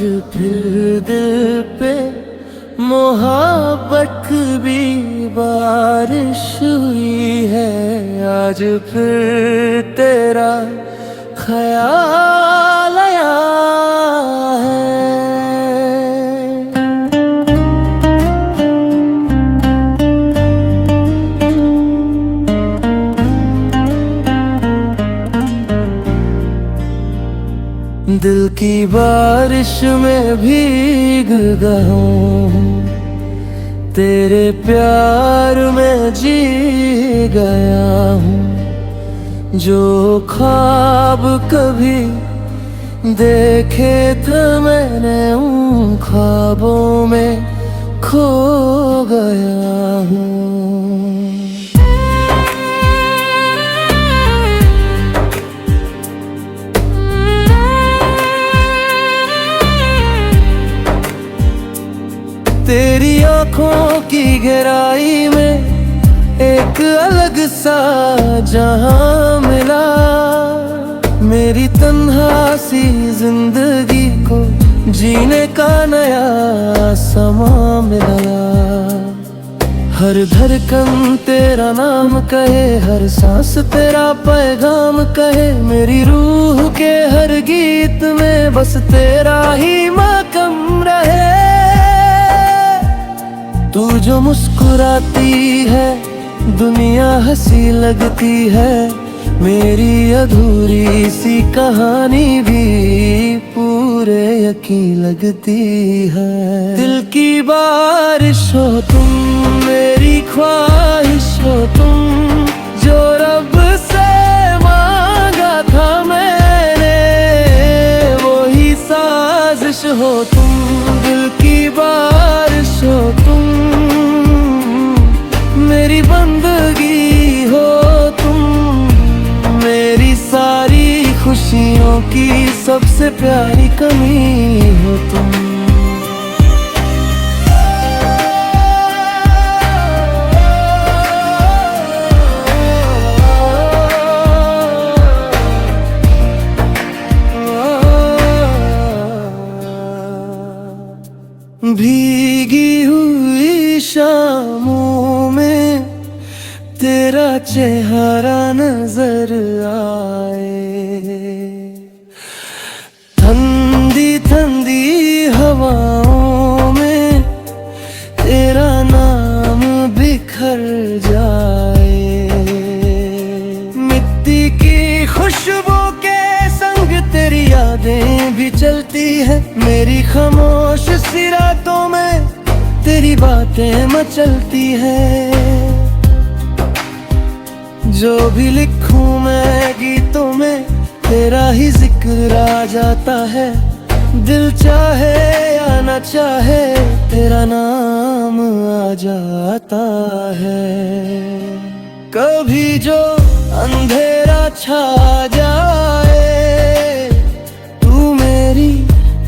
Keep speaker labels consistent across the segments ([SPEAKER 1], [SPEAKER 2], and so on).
[SPEAKER 1] फिर दिल पे मोहब्बत भी बारिश हुई है। आज फिर तेरा ख्याल आया है। दिल की बारिश में भीग गया हूँ, तेरे प्यार में जी गया हूँ। जो ख्वाब कभी देखे थे मैंने, उन ख्वाबों में खो गया हूँ। तेरी आँखों की गहराई में एक अलग सा जहां मिला। मेरी तन्हा सी जिंदगी को जीने का नया समा मिला। हर धड़कन तेरा नाम कहे, हर सांस तेरा पैगाम कहे। मेरी रूह के हर गीत में बस तेरा ही मकाम रहे। तू जो मुस्कुराती है दुनिया हंसी लगती है। मेरी अधूरी सी कहानी भी पूरे यकीन लगती है। दिल की बारिश हो तुम, मेरी ख्वाहिश हो तुम। जो रब से मांगा था मैंने, वही साजिश हो तुम। दिल की बारिश हो तुम, मेरी बंदगी हो तुम। मेरी सारी खुशियों की सबसे प्यारी कमी हो तुम। भीगी हुई शामों में तेरा चेहरा नजर आए। ठंडी ठंडी हवाओं में तेरा नाम बिखर जाए। मिट्टी की खुशबू के संग तेरी यादें भी चलती है। मेरी खामोश सी रातों में तेरी बातें मचलती है। जो भी लिखूं मैं गीतों में तेरा ही जिक्र आ जाता है। दिल चाहे या न चाहे तेरा नाम आ जाता है। कभी जो अंधेरा छा जाए, तू मेरी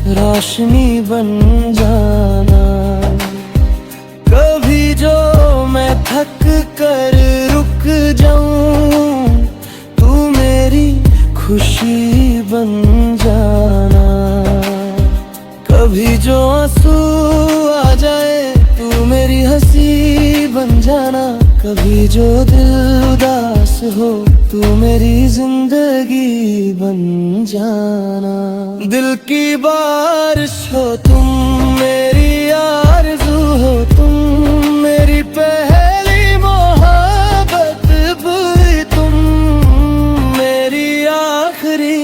[SPEAKER 1] रोशनी बन जाना। कभी जो मैं थक कर रुक जाऊं, तू मेरी खुशी बन जाना। कभी जो आंसू आ जाए, तू मेरी हंसी बन जाना। कभी जो दिल उदास हो, तू मेरी जिंदगी बन जाना। दिल की बारिश हो तुम, मेरी आरज़ू हो तुम। मेरी पहली मोहब्बत भी तुम, मेरी आखिरी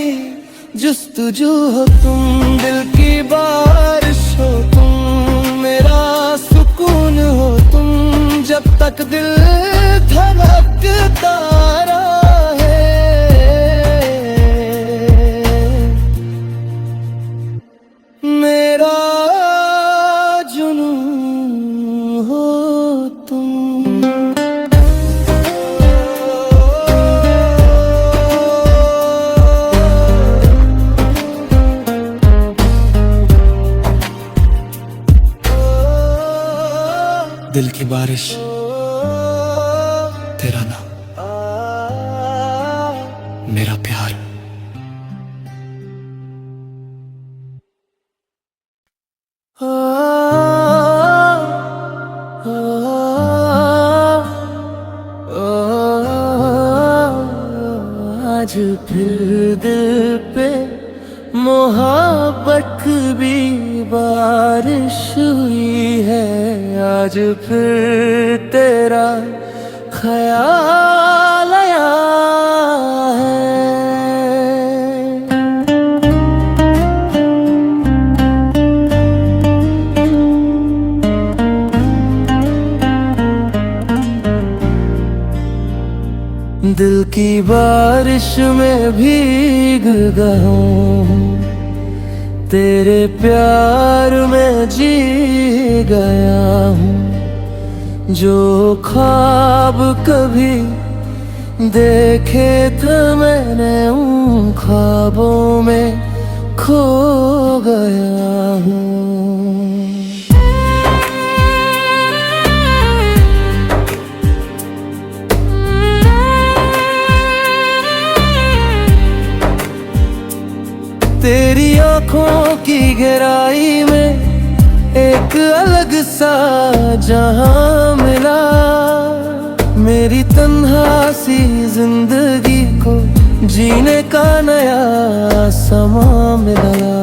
[SPEAKER 1] जुस्तजू हो तुम। दिल की बारिश हो तुम, मेरा सुकून हो तुम। जब तक दिल धड़कता रहे, मेरा जुनून हो तुम। दिल की बारिश, तेरा नाम, मेरा प्यार। आज फिर दिल पे मोहब्बत भी बारिश हुई है। आज फिर तेरा ख्याल आया है। दिल की बारिश में भीग गया हूँ, तेरे प्यार में जी गया हूँ। जो ख्वाब कभी देखे थे मैंने, उन ख्वाबों में खो गया हूँ। तेरी आँखों की गहराई में एक अलग सा जहां मिला। मेरी तन्हा सी जिंदगी को जीने का नया समा मिला।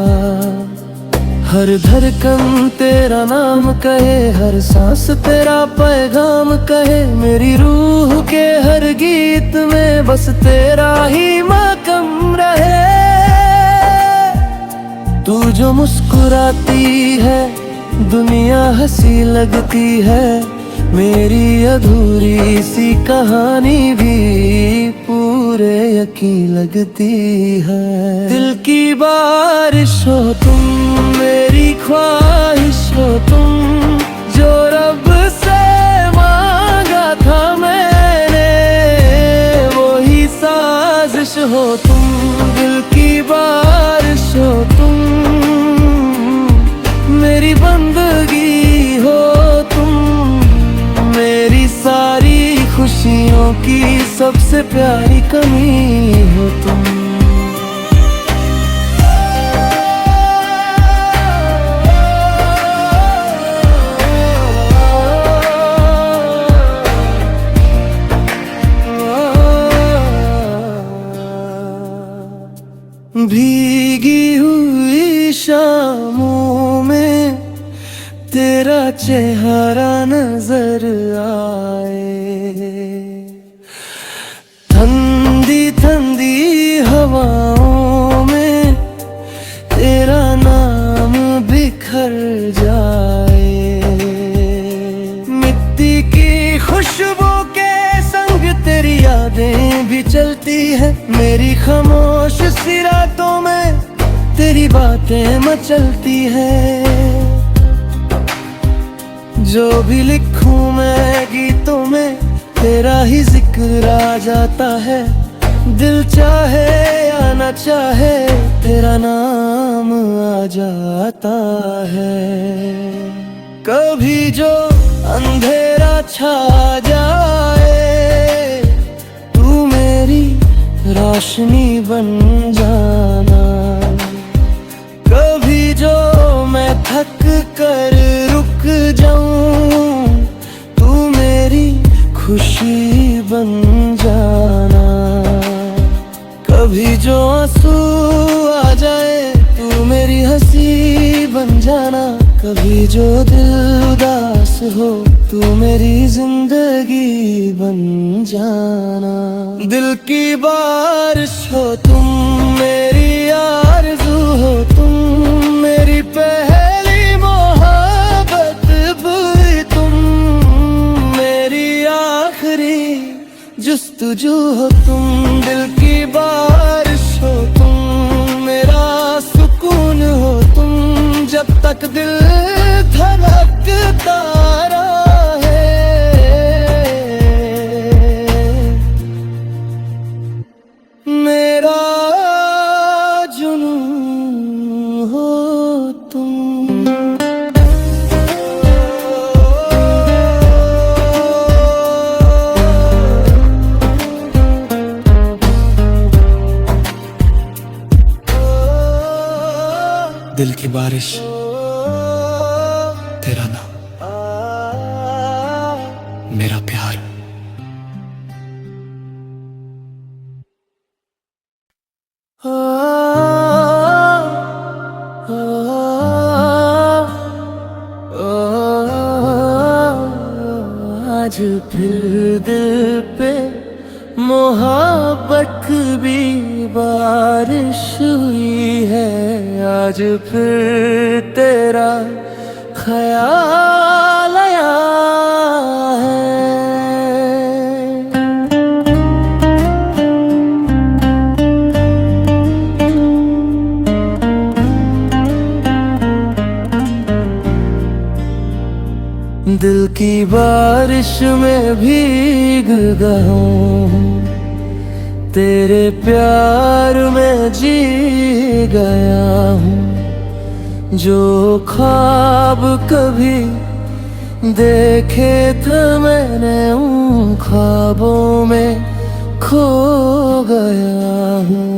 [SPEAKER 1] हर धड़कन तेरा नाम कहे, हर सांस तेरा पैगाम कहे। मेरी रूह के हर गीत में बस तेरा ही मकाम रहे। तू जो मुस्कुराती है दुनिया हंसी लगती है। मेरी अधूरी सी कहानी भी पूरे यकीन लगती है। दिल की बारिश हो तुम, मेरी ख्वाहिश हो तुम। जो रब से मांगा था मैंने, वो ही साजिश हो तुम। दिल की बारिश हो तुम, मेरी बंदगी हो तुम। मेरी सारी खुशियों की सबसे प्यारी कमी हो तुम। भीगी हुई शामों में तेरा चेहरा नजर आए। ठंडी ठंडी हवाओं में तेरा नाम बिखर जाए। मिट्टी की खुशबू के संग तेरी यादें भी चलती है। मेरी खामोश सी रातों में तेरी बातें मचलती है। जो भी लिखूं मैं गीतों में तेरा ही जिक्र आ जाता है। दिल चाहे या न चाहे तेरा नाम आ जाता है। कभी जो अंधेरा छा जाए, तू मेरी रोशनी बन जाना। कभी जो मैं थक कर रुक जाऊं, तू मेरी खुशी बन जाना। कभी जो आंसू आ जाए, तू मेरी हंसी बन जाना। कभी जो दिल उदास हो, तू मेरी जिंदगी बन जाना। दिल की बारिश हो तुम, मेरी आरज़ू हो तुम। मेरी पहली मोहब्बत भी तुम, मेरी आखिरी जुस्तजू हो तुम। दिल की बारिश हो तुम, मेरा सुकून हो तुम। जब तक दिल धड़कता रहे, मेरा जुनून हो तुम। दिल की बारिश, तेरा नाम, मेरा प्यार। आज फिर दिल पे मोहब्बत भी बारिश हुई है। आज फिर तेरा ख्याल आया है। दिल की बारिश में भीग गया हूँ, तेरे प्यार में जी गया हूँ। जो ख्वाब कभी देखे थे मैंने, उन ख्वाबों में खो गया हूँ।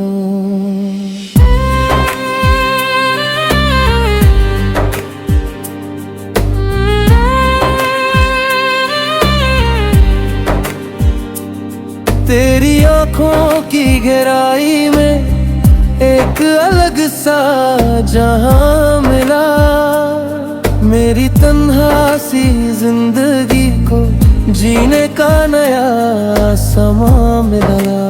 [SPEAKER 1] तेरी आँखों की गहराई में एक अलग सा जहां मिला। मेरी तन्हा सी जिंदगी को जीने का नया समा मिला।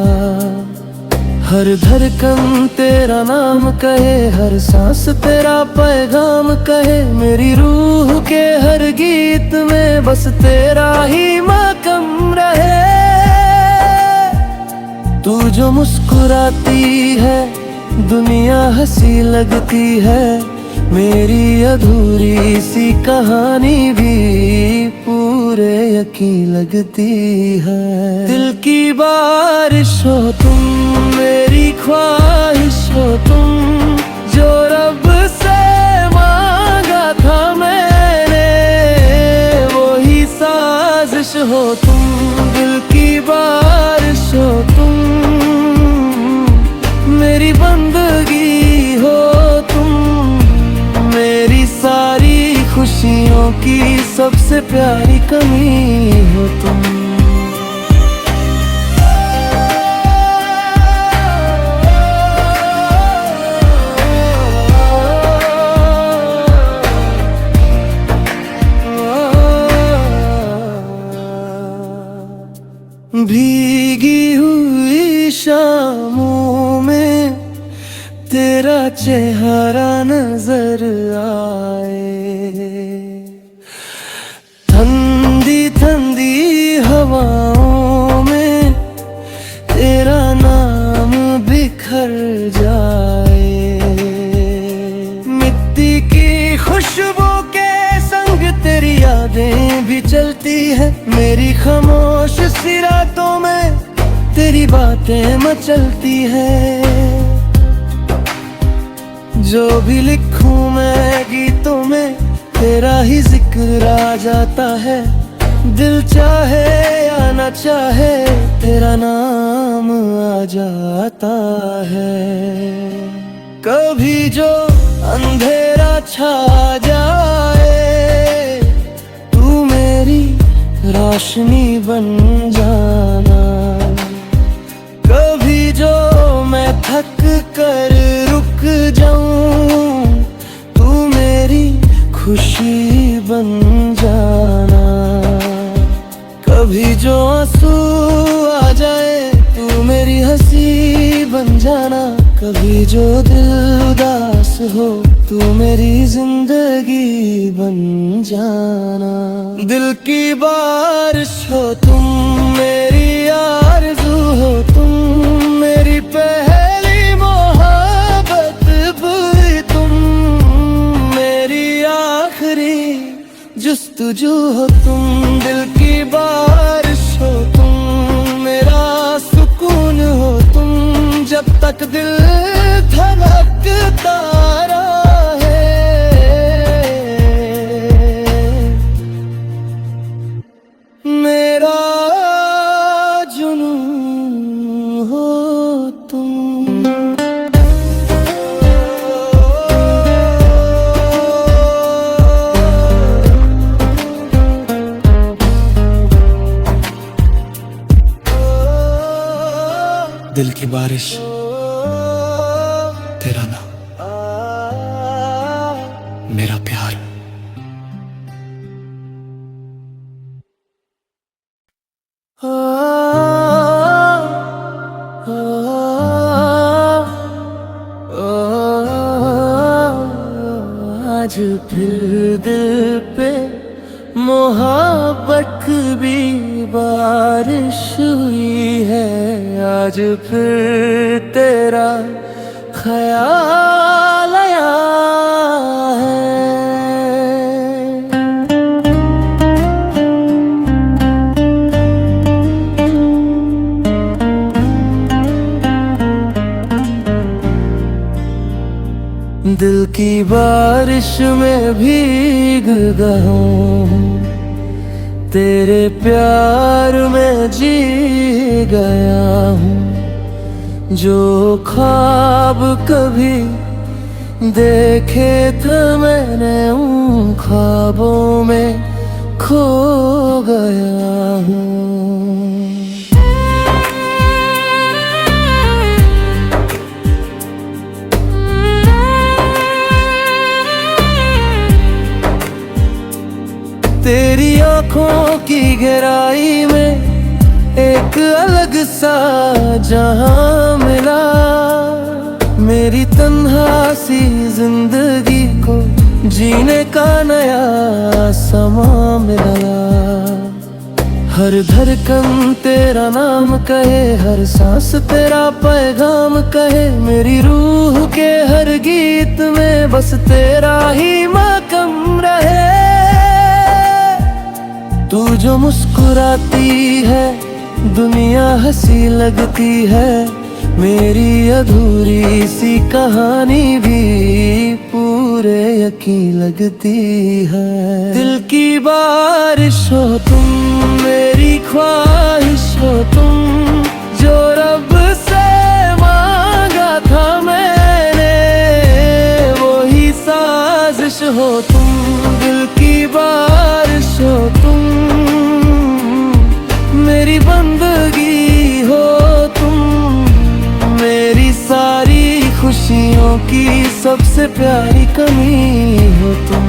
[SPEAKER 1] हर धड़कन तेरा नाम कहे, हर सांस तेरा पैगाम कहे। मेरी रूह के हर गीत में बस तेरा ही मकाम रहे। तू जो मुस्कुराती है दुनिया हंसी लगती है। मेरी अधूरी सी कहानी भी पूरे यकीन लगती है। दिल की बारिश हो तुम, मेरी ख्वाहिश हो तुम। जो रब से मांगा था मैंने, वही साजिश हो तुम। दिल की बारिश हो तुम, मेरी बंदगी हो तुम। मेरी सारी खुशियों की सबसे प्यारी कमी हो तुम। भीगी हुई शामों में तेरा चेहरा नजर आए। ठंडी ठंडी हवाओं में तेरा नाम बिखर जाए। मिट्टी की खुशबू के संग तेरी यादें भी चलती है। मेरी खामोश सी रातों में तेरी बातें मचलती है। जो भी लिखूं मैं गीतों में तेरा ही जिक्र आ जाता है। दिल चाहे या न चाहे तेरा नाम आ जाता है। कभी जो अंधेरा छा जाए, तू मेरी रोशनी बन जाना। कभी जो मैं थक कर रुक जाऊं, तू मेरी खुशी बन जाना। कभी जो आंसू आ जाए, तू मेरी हंसी बन जाना। कभी जो दिल उदास हो, तू मेरी जिंदगी बन जाना। दिल की बारिश हो तुम, मेरी आरज़ू हो तुम। मेरी पहली मोहब्बत भी तुम, मेरी आखिरी जुस्तजू हो तुम। दिल की बारिश हो तुम, मेरा सुकून हो तुम। जब तक दिल धड़कता रहे, मेरा जुनून हो तुम। दिल की बारिश, तेरा नाम, मेरा प्यार। फिर दिल पे मोहब्बत भी बारिश हुई है। आज फिर तेरा ख्याल आया है। दिल की बारिश में भीग गया हूँ, तेरे प्यार में जी गया हूँ। जो ख्वाब कभी देखे थे मैंने, उन ख्वाबों में खो गया हूँ। तेरी आँखों की गहराई में एक अलग सा जहां मिला। मेरी तन्हा सी जिंदगी को जीने का नया समा मिला। हर धड़कन तेरा नाम कहे, हर सांस तेरा पैगाम कहे। मेरी रूह के हर गीत में बस तेरा ही मकाम रहे। तू जो मुस्कुराती है दुनिया हंसी लगती है। मेरी अधूरी सी कहानी भी पूरे यकीन लगती है। दिल की बारिश हो तुम, मेरी ख्वाहिश हो तुम। जो रब से मांगा था मैंने, वो ही साजिश हो तुम। दिल की बारिश हो तुम, मेरी बंदगी हो तुम। मेरी सारी खुशियों की सबसे प्यारी कमी हो तुम।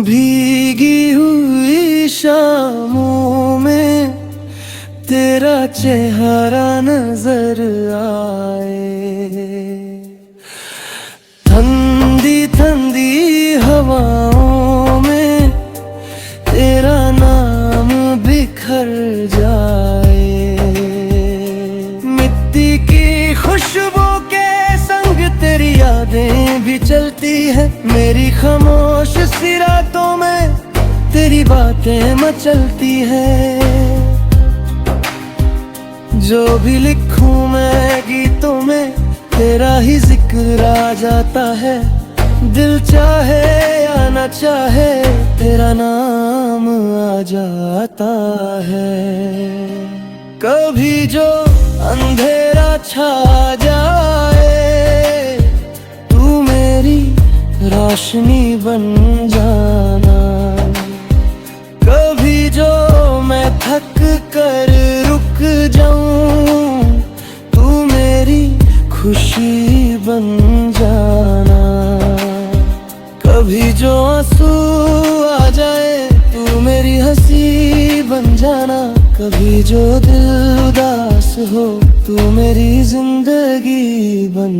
[SPEAKER 1] भीगी हुई शामों में तेरा चेहरा नजर आए। ठंडी ठंडी हवाओं में तेरा नाम बिखर जाए। मिट्टी की खुशबू के संग तेरी यादें भी चलती है। मेरी खामोश सी रातों में तेरी बातें मचलती है। जो भी लिखूं मैं गीतों में तेरा ही जिक्र आ जाता है। दिल चाहे या न चाहे तेरा नाम आ जाता है। कभी जो अंधेरा छा जाए, तू मेरी रोशनी बन जाना। कभी जो मैं थक कर रुक जाऊं, तू मेरी खुशी बन जाना। कभी जो आंसू आ जाए, तू मेरी हंसी बन जाना। कभी जो दिल उदास हो, तू मेरी जिंदगी बन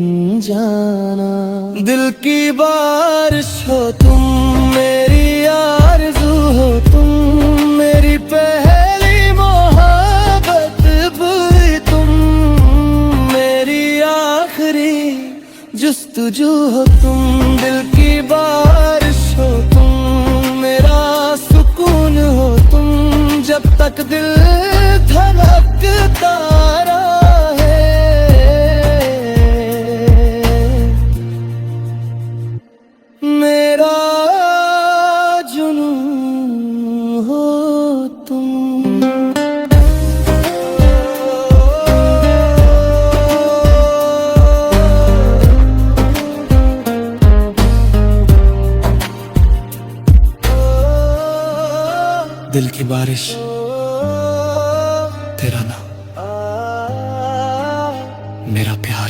[SPEAKER 1] जाना। दिल की बारिश हो तुम, मेरी आरज़ू हो तुम। मेरी पहली मोहब्बत भी तुम, मेरी आखिरी जुस्तजू हो तुम। दिल की बारिश हो तुम, मेरा सुकून हो तुम। जब तक दिल धड़कता रहे, मेरा जुनून हो तुम। दिल की बारिश, तेरा नाम, मेरा प्यार।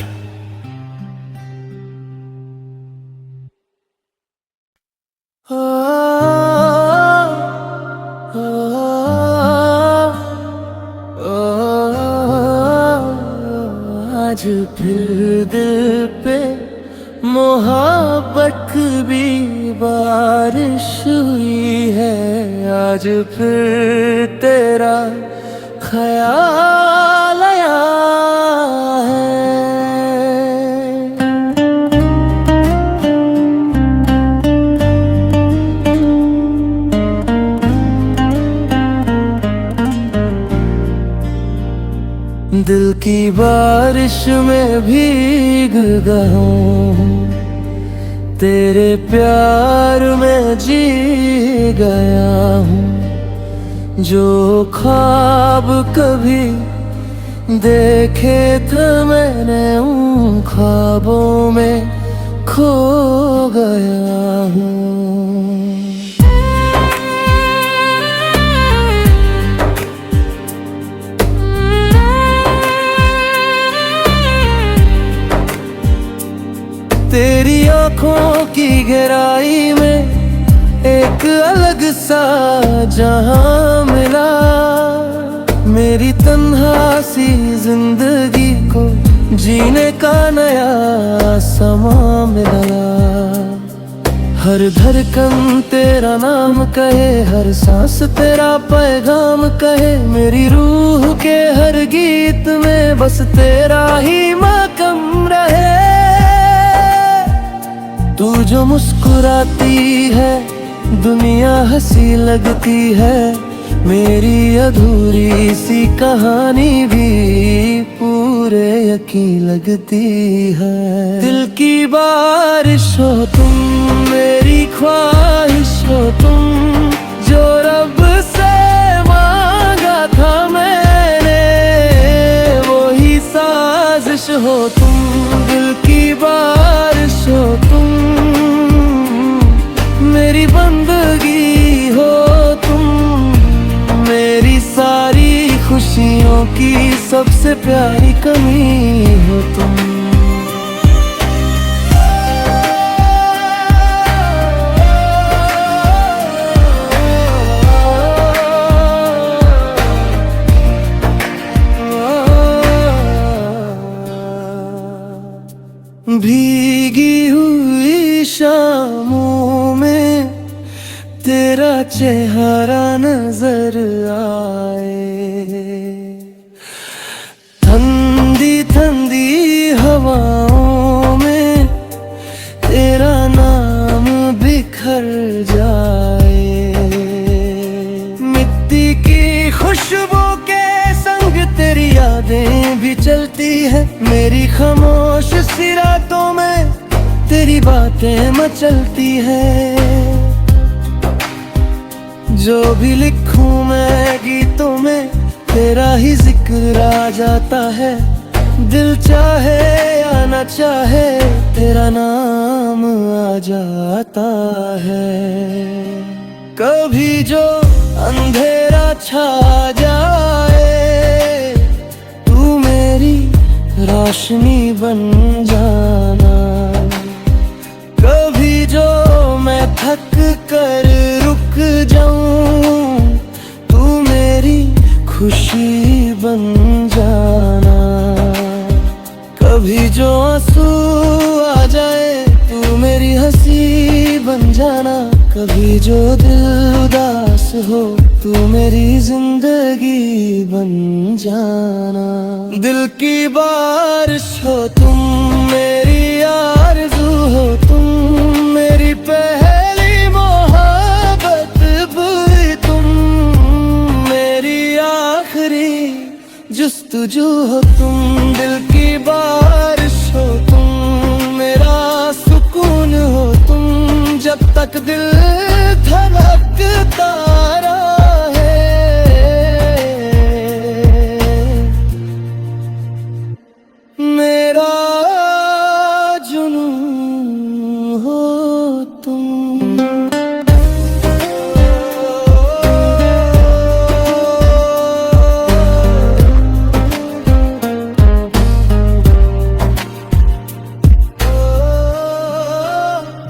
[SPEAKER 1] आज फिर दिल पे मोहब्बत भी बारिश हुई है। आज फिर तेरा ख्याल आया है। दिल की बारिश में भीग गया हूँ, तेरे प्यार में जी गया हूँ। जो ख्वाब कभी देखे थे मैंने, उन ख्वाबों में खो गया हूँ। तेरी आँखों की गहराई में एक अलग सा जहां मिला। मेरी तन्हा सी जिंदगी को जीने का नया समा मिला। हर धड़कन तेरा नाम कहे, हर सांस तेरा पैगाम कहे। मेरी रूह के हर गीत में बस तेरा ही मकाम रहे। तू जो मुस्कुराती है दुनिया हंसी लगती है। मेरी अधूरी सी कहानी भी पूरे यकीन लगती है। दिल की बारिश हो तुम, मेरी ख्वाहिश हो तुम। जो रब से मांगा था मैंने, वो ही साजिश हो तुम। दिल की बारिश हो तुम, मेरी बंदगी हो तुम। मेरी सारी खुशियों की सबसे प्यारी कमी हो तुम। भीगी हुई शामों में तेरा चेहरा नजर आए। ठंडी ठंडी हवाओं में तेरा नाम बिखर जाए। मिट्टी की खुशबू के संग तेरी यादें भी चलती है। मेरी खामोश सी रातों में तेरी बातें मचलती है। जो भी लिखूं मैं गीतों में तेरा ही जिक्र आ जाता है। दिल चाहे या न चाहे तेरा नाम आ जाता है। कभी जो अंधेरा छा जाए, तू मेरी रोशनी बन जाना। कभी जो मैं थक कर रुक जाऊं, तू मेरी खुशी बन जाना। कभी जो आंसू आ जाए, तू मेरी हंसी बन जाना। कभी जो दिल उदास हो, तू मेरी जिंदगी बन जाना। दिल की बारिश हो तुम, मेरी आरज़ू हो तुम। मेरी पहली मोहब्बत भी तुम, मेरी आखिरी जुस्तजू हो तुम। दिल की बारिश हो तुम, मेरा सुकून हो तुम। जब तक दिल धड़कता रहे, मेरा जुनून हो तुम।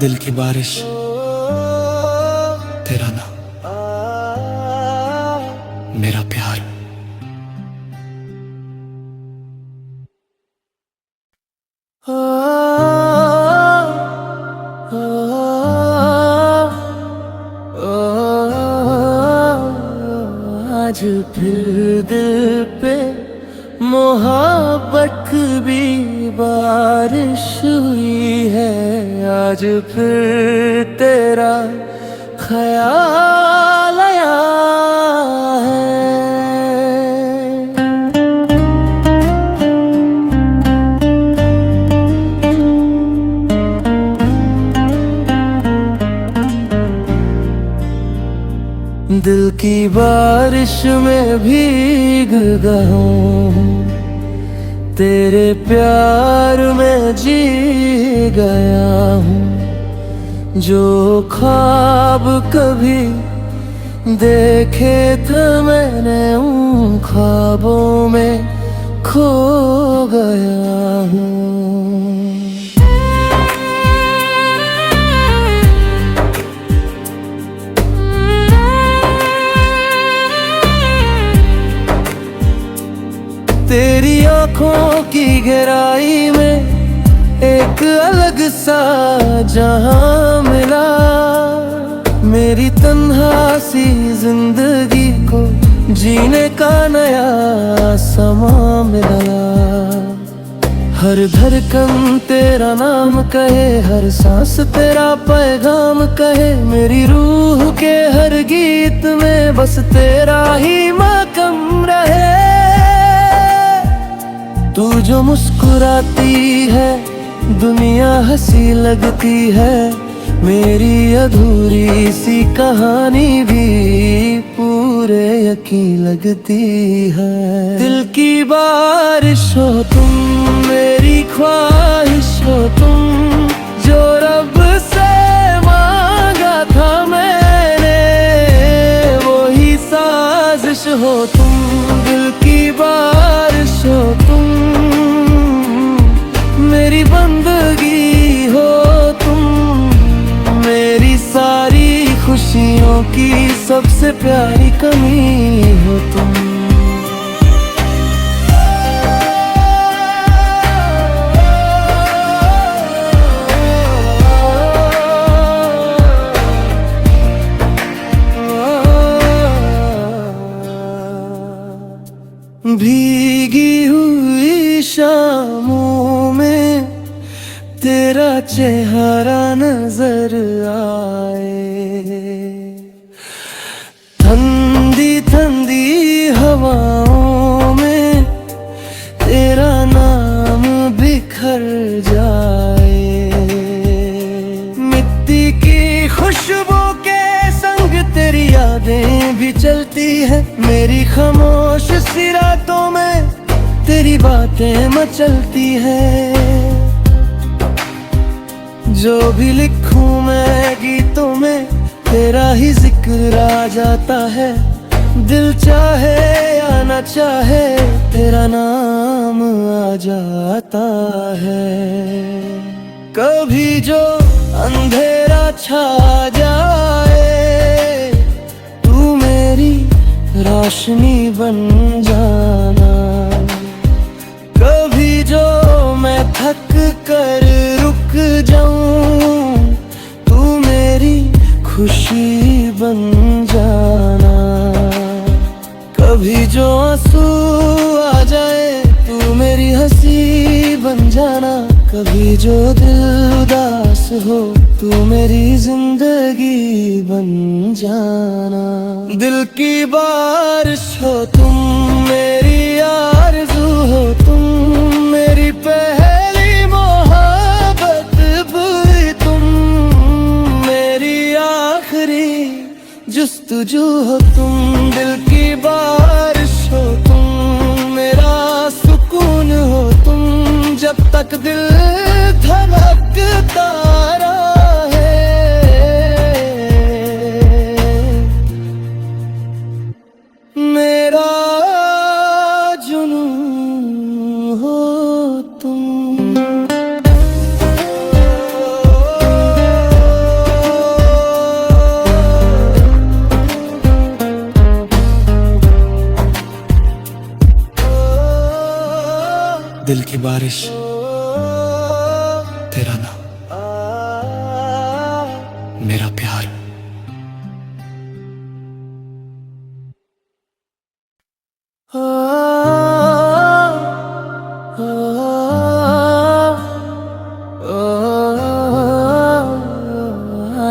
[SPEAKER 1] दिल की बारिश, तेरा नाम, मेरा प्यार। फिर दिल पे मोहब्बत भी बारिश हुई है। आज फिर तेरा ख्याल आया है। दिल की बारिश में भीग गया हूँ, तेरे प्यार में जी गया हूँ। जो ख्वाब कभी देखे थे मैंने, उन ख्वाबों में खो गया हूँ। तेरी आँखों की गहराई में एक अलग सा जहां मिला। मेरी तन्हा सी जिंदगी को जीने का नया समा मिला। हर धड़कन तेरा नाम कहे, हर सांस तेरा पैगाम कहे। मेरी रूह के हर गीत में बस तेरा ही मकाम रहे। तू जो मुस्कुराती है दुनिया हंसी लगती है। मेरी अधूरी सी कहानी भी पूरे यकीन लगती है। दिल की बारिश हो तुम, मेरी ख्वाहिश हो तुम। जो रब से मांगा था मैंने, वो ही साजिश हो तुम। दिल की बारिश हो तुम, मेरी बंदगी हो तुम। मेरी सारी खुशियों की सबसे प्यारी कमी हो तुम। भीगी हुई शामों में तेरा चेहरा नजर आए। ठंडी ठंडी हवाओं में तेरा नाम बिखर जाए। मिट्टी की खुशबू के संग तेरी यादें भी चलती है। मेरी खामोश सी रातों में तेरी बातें मचलती है। जो भी लिखूं मैं गीतों में तेरा ही जिक्र आ जाता है। दिल चाहे या न चाहे तेरा नाम आ जाता है। कभी जो अंधेरा छा जाए, तू मेरी रोशनी बन जाना। कभी जो मैं थक कर रुक जाऊं, तू मेरी खुशी बन जाना। कभी जो आंसू आ जाए, तू मेरी हंसी बन जाना। कभी जो दिल उदास हो, तू मेरी जिंदगी बन जाना। दिल की बारिश हो तुम, मेरी आरज़ू हो तुम। मेरी पहली मोहब्बत भी तुम, मेरी आखिरी जुस्तजू हो तुम। दिल की बारिश हो तुम, मेरा सुकून हो तुम। जब तक दिल धड़कता रहे, मेरा जुनून हो तुम। दिल की बारिश, तेरा नाम, मेरा प्यार।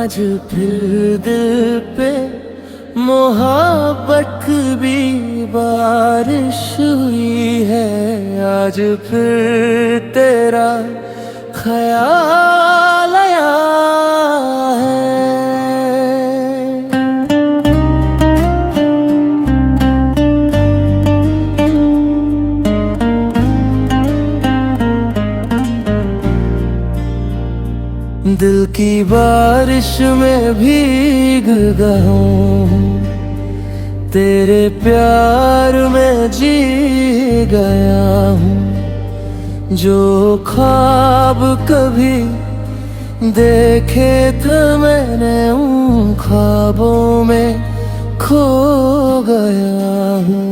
[SPEAKER 1] आज फिर दिल पे मोहब्बत भी बारिश हुई है। आज फिर तेरा ख्याल आया है। दिल की बारिश में भीग गया हूँ, तेरे प्यार में जी गया हूँ। जो ख्वाब कभी देखे थे मैंने, उन ख्वाबों में खो गया हूँ।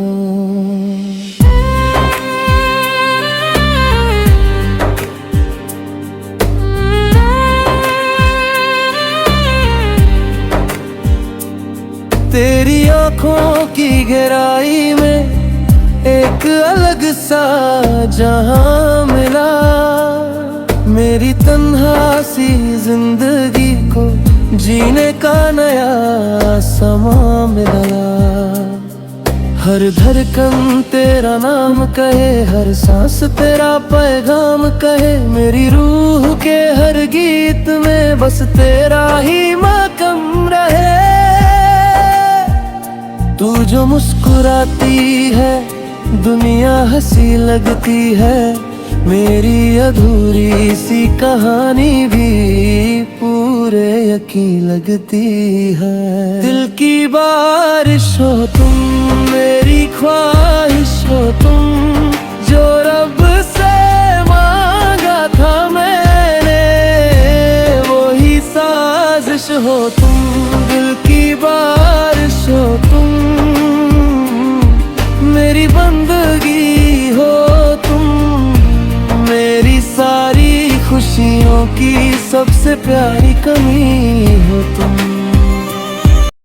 [SPEAKER 1] तेरी आँखों की गहराई में एक अलग सा जहां मिला। मेरी तन्हा सी जिंदगी को जीने का नया समा मिला। हर धड़कन तेरा नाम कहे, हर सांस तेरा पैगाम कहे। मेरी रूह के हर गीत में बस तेरा ही मकाम रहे। तू जो मुस्कुराती है दुनिया हंसी लगती है। मेरी अधूरी सी कहानी भी पूरे यकीन लगती है। दिल की बारिश हो तुम, मेरी ख्वाहिश हो तुम। जो रब से मांगा था मैंने, वो ही साजिश हो तुम। दिल की बारिश हो तुम, मेरी बंदगी हो तुम। मेरी सारी खुशियों की सबसे प्यारी कमी हो तुम।